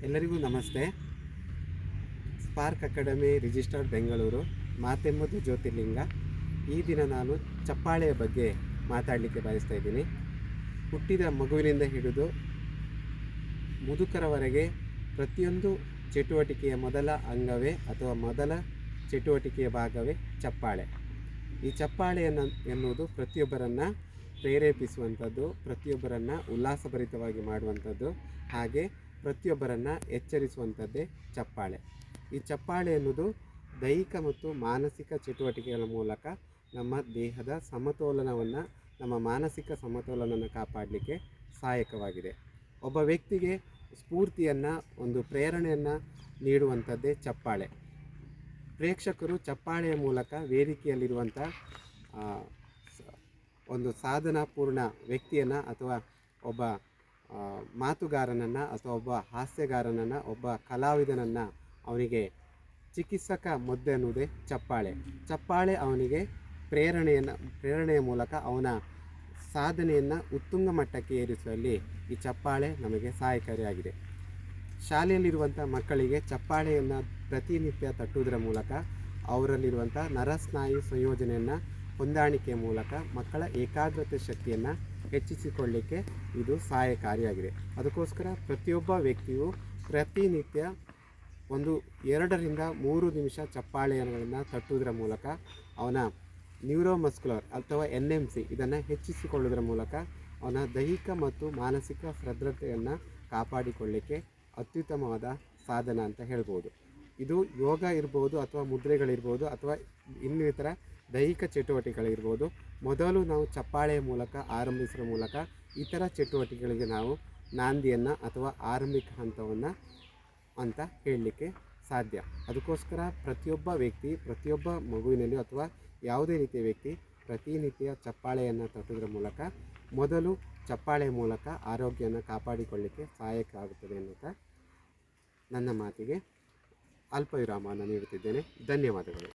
ಎಲ್ಲರಿಗೂ ನಮಸ್ತೆ. Spark academy registered Bengaluru, ಮಾತೆಂಬುದು ಜ್ಯೋತಿರ್ಲಿಂಗ. ಈ ದಿನ ನಾನು ಚಪ್ಪಾಳೆಯ ಬಗ್ಗೆ ಮಾತಾಡಲಿಕ್ಕೆ ಬಯಸ್ತಾ ಇದ್ದೀನಿ. ಹುಟ್ಟಿದ ಮಗುವಿನಿಂದ ಹಿಡಿದು ಮುದುಕರವರೆಗೆ ಪ್ರತಿಯೊಂದು ಚಟುವಟಿಕೆಯ ಮೊದಲ ಅಂಗವೇ ಅಥವಾ ಮೊದಲ ಚಟುವಟಿಕೆಯ ಭಾಗವೇ ಚಪ್ಪಾಳೆ. ಈ ಚಪ್ಪಾಳೆ ಎನ್ನುವುದು ಪ್ರತಿಯೊಬ್ಬರನ್ನು ಪ್ರೇರೇಪಿಸುವಂಥದ್ದು, ಪ್ರತಿಯೊಬ್ಬರನ್ನು ಉಲ್ಲಾಸಭರಿತವಾಗಿ ಮಾಡುವಂಥದ್ದು, ಹಾಗೆ ಪ್ರತಿಯೊಬ್ಬರನ್ನು ಎಚ್ಚರಿಸುವಂಥದ್ದೇ ಚಪ್ಪಾಳೆ. ಈ ಚಪ್ಪಾಳೆ ಎನ್ನುವುದು ದೈಹಿಕ ಮತ್ತು ಮಾನಸಿಕ ಚಟುವಟಿಕೆಗಳ ಮೂಲಕ ನಮ್ಮ ದೇಹದ ಸಮತೋಲನವನ್ನು, ನಮ್ಮ ಮಾನಸಿಕ ಸಮತೋಲನವನ್ನು ಕಾಪಾಡಲಿಕ್ಕೆ ಸಹಾಯಕವಾಗಿದೆ. ಒಬ್ಬ ವ್ಯಕ್ತಿಗೆ ಸ್ಫೂರ್ತಿಯನ್ನು, ಒಂದು ಪ್ರೇರಣೆಯನ್ನು ನೀಡುವಂಥದ್ದೇ ಚಪ್ಪಾಳೆ. ಪ್ರೇಕ್ಷಕರು ಚಪ್ಪಾಳೆಯ ಮೂಲಕ ವೇದಿಕೆಯಲ್ಲಿರುವಂಥ ಒಂದು ಸಾಧನಾಪೂರ್ಣ ವ್ಯಕ್ತಿಯನ್ನು ಅಥವಾ ಒಬ್ಬ ಮಾತುಗಾರನನ್ನು ಅಥವಾ ಒಬ್ಬ ಹಾಸ್ಯಗಾರನನ್ನು, ಒಬ್ಬ ಕಲಾವಿದನನ್ನು ಅವನಿಗೆ ಚಿಕಿತ್ಸಕ ಮದ್ದು ಎನ್ನುವುದೇ ಚಪ್ಪಾಳೆ. ಚಪ್ಪಾಳೆ ಅವನಿಗೆ ಪ್ರೇರಣೆಯ ಮೂಲಕ ಅವನ ಸಾಧನೆಯನ್ನು ಉತ್ತುಂಗ ಮಟ್ಟಕ್ಕೆ ಏರಿಸುವಲ್ಲಿ ಈ ಚಪ್ಪಾಳೆ ನಮಗೆ ಸಹಾಯಕಾರಿಯಾಗಿದೆ. ಶಾಲೆಯಲ್ಲಿರುವಂಥ ಮಕ್ಕಳಿಗೆ ಚಪ್ಪಾಳೆಯನ್ನು ಪ್ರತಿನಿತ್ಯ ತಟ್ಟುವುದರ ಮೂಲಕ ಅವರಲ್ಲಿರುವಂಥ ನರಸ್ನಾಯು ಸಂಯೋಜನೆಯನ್ನು ಹೊಂದಾಣಿಕೆಯ ಮೂಲಕ ಮಕ್ಕಳ ಏಕಾಗ್ರತೆ ಶಕ್ತಿಯನ್ನು ಹೆಚ್ಚಿಸಿಕೊಳ್ಳಲಿಕ್ಕೆ ಇದು ಸಹಾಯಕಾರಿಯಾಗಿದೆ. ಅದಕ್ಕೋಸ್ಕರ ಪ್ರತಿಯೊಬ್ಬ ವ್ಯಕ್ತಿಯು ಪ್ರತಿನಿತ್ಯ 2 ರಿಂದ 3 ನಿಮಿಷ ಚಪ್ಪಾಳೆಯನ್ನು ತಟ್ಟುವುದರ ಮೂಲಕ ಅವನ ನ್ಯೂರೋಮಸ್ಕ್ಯುಲರ್ ಅಥವಾ NMC ಇದನ್ನು ಹೆಚ್ಚಿಸಿಕೊಳ್ಳುವುದರ ಮೂಲಕ ಅವನ ದೈಹಿಕ ಮತ್ತು ಮಾನಸಿಕ ಸದೃಢತೆಯನ್ನು ಕಾಪಾಡಿಕೊಳ್ಳಲಿಕ್ಕೆ ಅತ್ಯುತ್ತಮವಾದ ಸಾಧನ ಅಂತ ಹೇಳ್ಬೋದು. ಇದು ಯೋಗ ಇರ್ಬೋದು, ಅಥವಾ ಮುದ್ರೆಗಳಿರ್ಬೋದು, ಅಥವಾ ಇನ್ನಿತರ ದೈಹಿಕ ಚಟುವಟಿಕೆಗಳಿರ್ಬೋದು. ಮೊದಲು ನಾವು ಚಪ್ಪಾಳೆಯ ಮೂಲಕ ಆರಂಭಿಸುವ ಮೂಲಕ ಇತರ ಚಟುವಟಿಕೆಗಳಿಗೆ ನಾವು ನಾಂದಿಯನ್ನು ಅಥವಾ ಆರಂಭಿಕ ಹಂತವನ್ನು ಅಂತ ಹೇಳಲಿಕ್ಕೆ ಸಾಧ್ಯ. ಅದಕ್ಕೋಸ್ಕರ ಪ್ರತಿಯೊಬ್ಬ ವ್ಯಕ್ತಿ, ಪ್ರತಿಯೊಬ್ಬ ಮಗುವಿನಲ್ಲಿ ಅಥವಾ ಯಾವುದೇ ರೀತಿಯ ವ್ಯಕ್ತಿ ಪ್ರತಿನಿತ್ಯ ಚಪ್ಪಾಳೆಯನ್ನು ತಟ್ಟುವುದರ ಮೂಲಕ, ಮೊದಲು ಚಪ್ಪಾಳೆಯ ಮೂಲಕ ಆರೋಗ್ಯವನ್ನು ಕಾಪಾಡಿಕೊಳ್ಳಲಿಕ್ಕೆ ಸಹಾಯಕ ಆಗುತ್ತದೆ ಎನ್ನುತ್ತಾ ನನ್ನ ಮಾತಿಗೆ ಅಲ್ಪ ವಿರಾಮವನ್ನು ನೀಡುತ್ತಿದ್ದೇನೆ. ಧನ್ಯವಾದಗಳು.